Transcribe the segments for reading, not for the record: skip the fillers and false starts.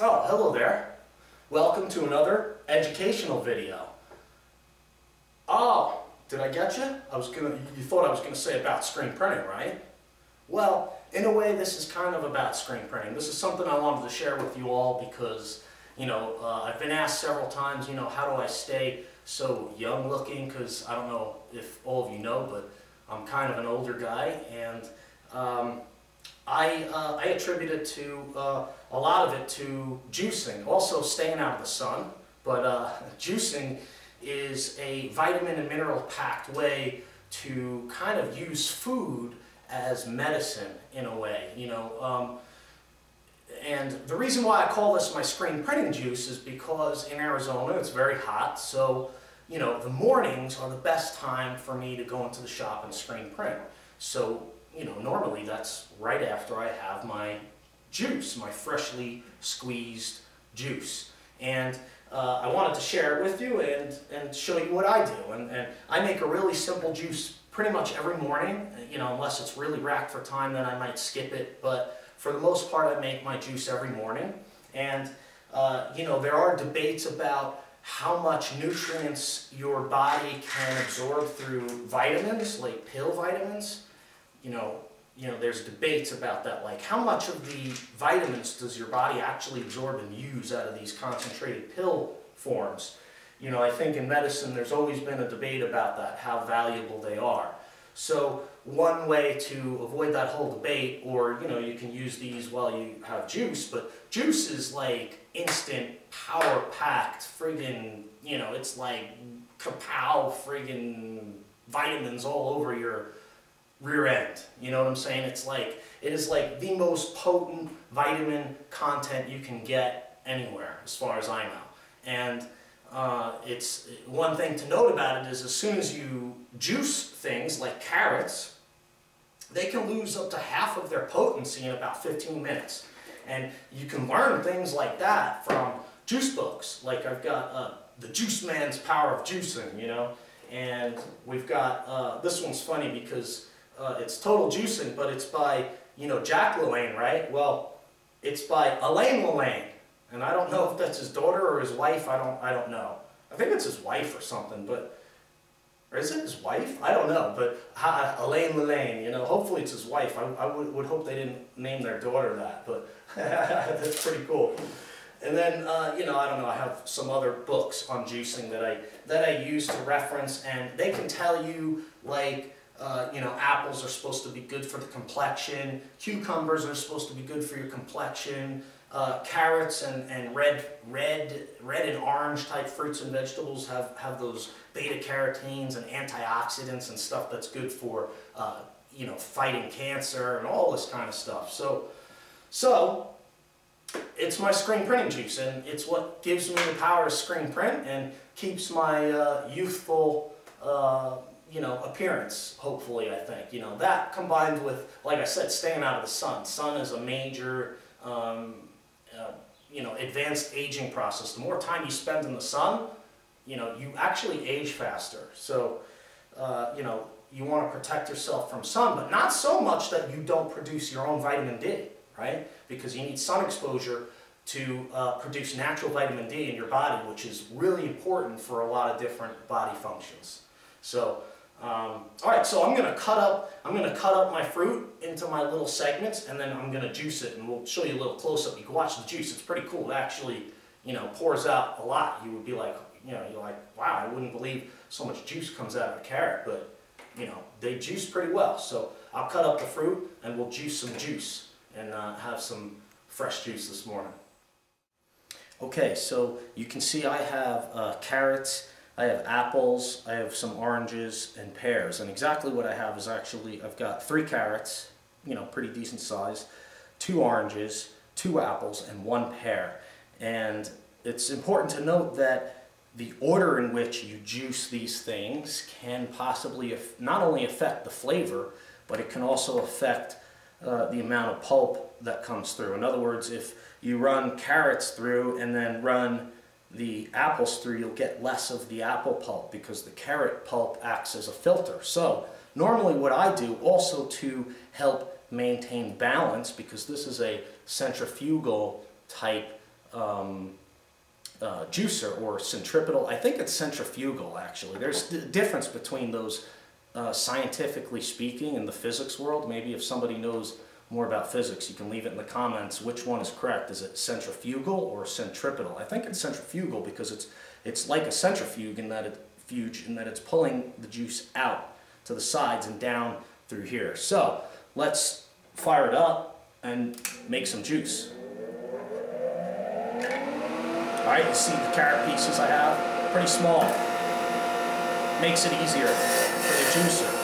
Oh, hello there. Welcome to another educational video. Oh, did I get you? You thought I was going to say about screen printing, right? Well, in a way, this is kind of about screen printing. This is something I wanted to share with you all because, I've been asked several times, how do I stay so young looking? Because I don't know if all of you know, but I'm kind of an older guy, and I attribute it to a lot of it to juicing, also staying out of the sun. But juicing is a vitamin and mineral packed way to kind of use food as medicine in a way, and the reason why I call this my screen printing juice is because in Arizona it's very hot, so the mornings are the best time for me to go into the shop and screen print. So normally that's right after I have my juice, my freshly squeezed juice. And I wanted to share it with you and show you what I do. And I make a really simple juice pretty much every morning, unless it's really racked for time, then I might skip it. But for the most part, I make my juice every morning. And, there are debates about how much nutrients your body can absorb through vitamins, like pill vitamins. There's debates about that, like how much of the vitamins does your body actually absorb and use out of these concentrated pill forms? I think in medicine there's always been a debate about that, how valuable they are. So one way to avoid that whole debate, or you can use these while you have juice, but juice is like instant, power-packed, friggin', it's like kapow friggin' vitamins all over your rear end. You know what I'm saying? It is like the most potent vitamin content you can get anywhere, as far as I know. And it's one thing to note about it is as soon as you juice things like carrots, they can lose up to half of their potency in about 15 minutes. And you can learn things like that from juice books. Like I've got The Juice Man's Power of Juicing, and we've got, this one's funny because it's Total Juicing, but it's by, Jack LaLanne, right? Well, it's by Elaine LaLanne. And I don't know if that's his daughter or his wife. I don't know. I think it's his wife or something, or is it his wife? I don't know, but Elaine LaLanne, hopefully it's his wife. I would hope they didn't name their daughter that, but that's pretty cool. And then, I don't know, I have some other books on juicing that I use to reference, and they can tell you, like, apples are supposed to be good for the complexion, cucumbers are supposed to be good for your complexion, carrots and red and orange type fruits and vegetables have those beta-carotenes and antioxidants and stuff that's good for, fighting cancer and all this kind of stuff. So it's my screen printing juice, and it's what gives me the power to screen print and keeps my youthful, appearance, hopefully, I think. That combined with, like I said, staying out of the sun. Sun is a major, advanced aging process. The more time you spend in the sun, you actually age faster. So, you want to protect yourself from sun, but not so much that you don't produce your own vitamin D, right? Because you need sun exposure to produce natural vitamin D in your body, which is really important for a lot of different body functions. So, all right, so I'm going to cut up my fruit into my little segments, and then I'm going to juice it, and we'll show you a little close-up. You can watch the juice. It's pretty cool. It actually, pours out a lot. You would be like, you're like, wow, I wouldn't believe so much juice comes out of a carrot, but, they juice pretty well. So I'll cut up the fruit, and we'll juice some juice and have some fresh juice this morning. Okay, so you can see I have carrots, I have apples, I have some oranges and pears, and exactly what I have is actually I've got 3 carrots, pretty decent size, 2 oranges, 2 apples, and 1 pear. And it's important to note that the order in which you juice these things can possibly not only affect the flavor, but it can also affect the amount of pulp that comes through. In other words, if you run carrots through and then run the apples through, you'll get less of the apple pulp because the carrot pulp acts as a filter. So normally what I do also to help maintain balance, because this is a centrifugal type juicer or centripetal. I think it's centrifugal actually. There's a difference between those scientifically speaking in the physics world. Maybe if somebody knows more about physics, you can leave it in the comments which one is correct. Is it centrifugal or centripetal? I think it's centrifugal because it's like a centrifuge in that it's pulling the juice out to the sides and down through here. So let's fire it up and make some juice. Alright, you see the carrot pieces I have? Pretty small. Makes it easier for the juicer.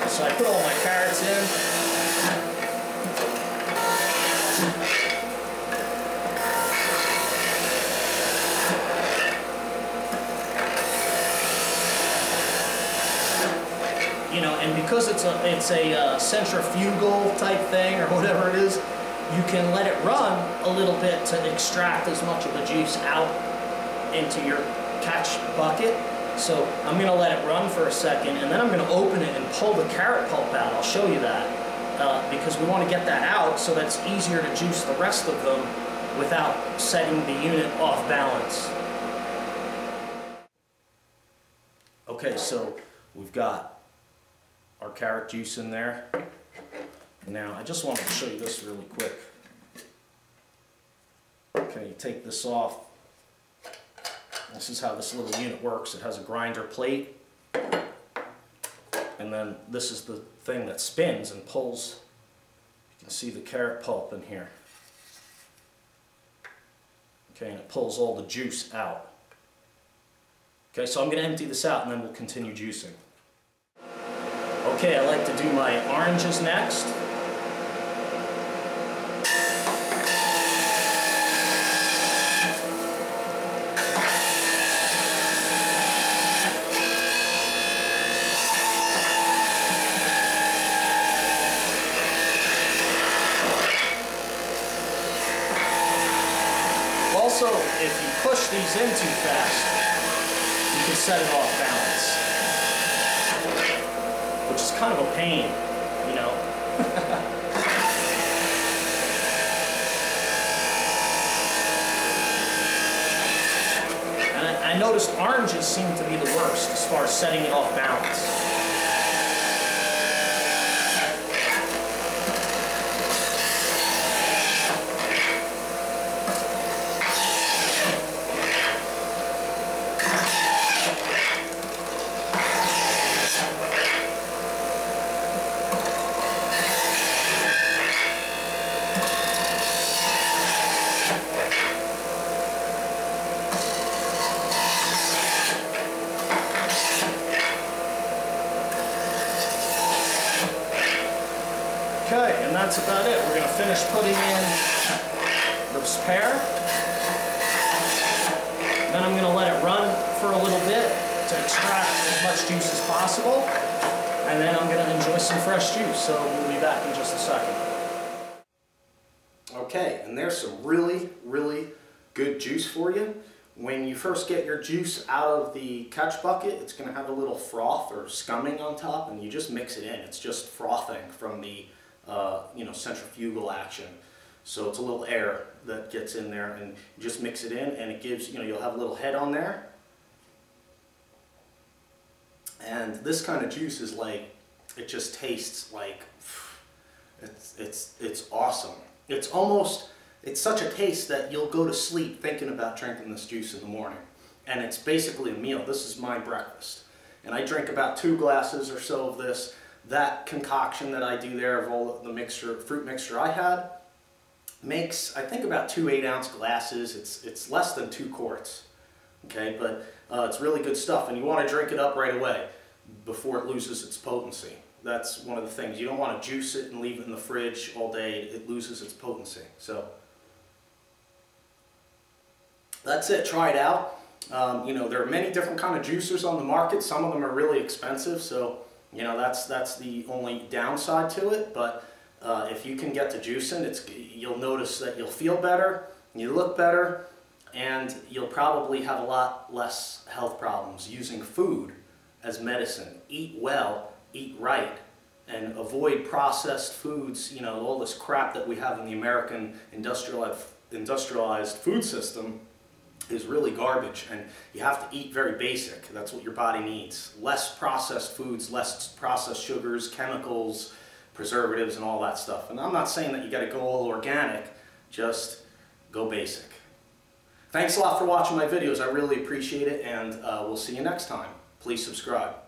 So I put all my carrots in. You know, and because it's a centrifugal type thing or whatever it is, you can let it run a little bit to extract as much of the juice out into your catch bucket. So I'm going to let it run for a second, and then I'm going to open it and pull the carrot pulp out. I'll show you that because we want to get that out so that it's easier to juice the rest of them without setting the unit off balance. Okay, so we've got our carrot juice in there. Now I just wanted to show you this really quick. Okay, you take this off. This is how this little unit works. It has a grinder plate, and then this is the thing that spins and pulls. You can see the carrot pulp in here. Okay, and it pulls all the juice out. Okay, so I'm going to empty this out and then we'll continue juicing. Okay, I like to do my oranges next. Also, if you push these in too fast, you can set it off balance, which is kind of a pain, you know. And I noticed oranges seem to be the worst as far as setting it off balance. Okay, and that's about it. We're going to finish putting in this pear. Then I'm going to let it run for a little bit to extract as much juice as possible. And then I'm going to enjoy some fresh juice. So we'll be back in just a second. Okay, and there's some really, really good juice for you. When you first get your juice out of the catch bucket, it's going to have a little froth or scumming on top, and you just mix it in. It's just frothing from the centrifugal action. So it's a little air that gets in there, and you just mix it in, and it gives, you'll have a little head on there. And this kind of juice is like, it just tastes like, it's awesome. It's such a taste that you'll go to sleep thinking about drinking this juice in the morning. And it's basically a meal. This is my breakfast. And I drink about 2 glasses or so of this. That concoction that I do there of all the mixture, fruit mixture I had, makes, I think, about 2 8-ounce glasses. It's less than 2 quarts. Okay, but it's really good stuff. And you want to drink it up right away before it loses its potency. That's one of the things. You don't want to juice it and leave it in the fridge all day. It loses its potency. So that's it. Try it out. There are many different kind of juicers on the market. Some of them are really expensive, so that's the only downside to it. But if you can get to juicing, you'll notice that you'll feel better. you look better, and you'll probably have a lot less health problems using food as medicine. Eat well, eat right, and avoid processed foods. You know, all this crap that we have in the American industrialized food system is really garbage, and you have to eat very basic. That's what your body needs. Less processed foods, less processed sugars, chemicals, preservatives, and all that stuff. And I'm not saying that you got to go all organic, just go basic. Thanks a lot for watching my videos. I really appreciate it, and we'll see you next time. Please subscribe.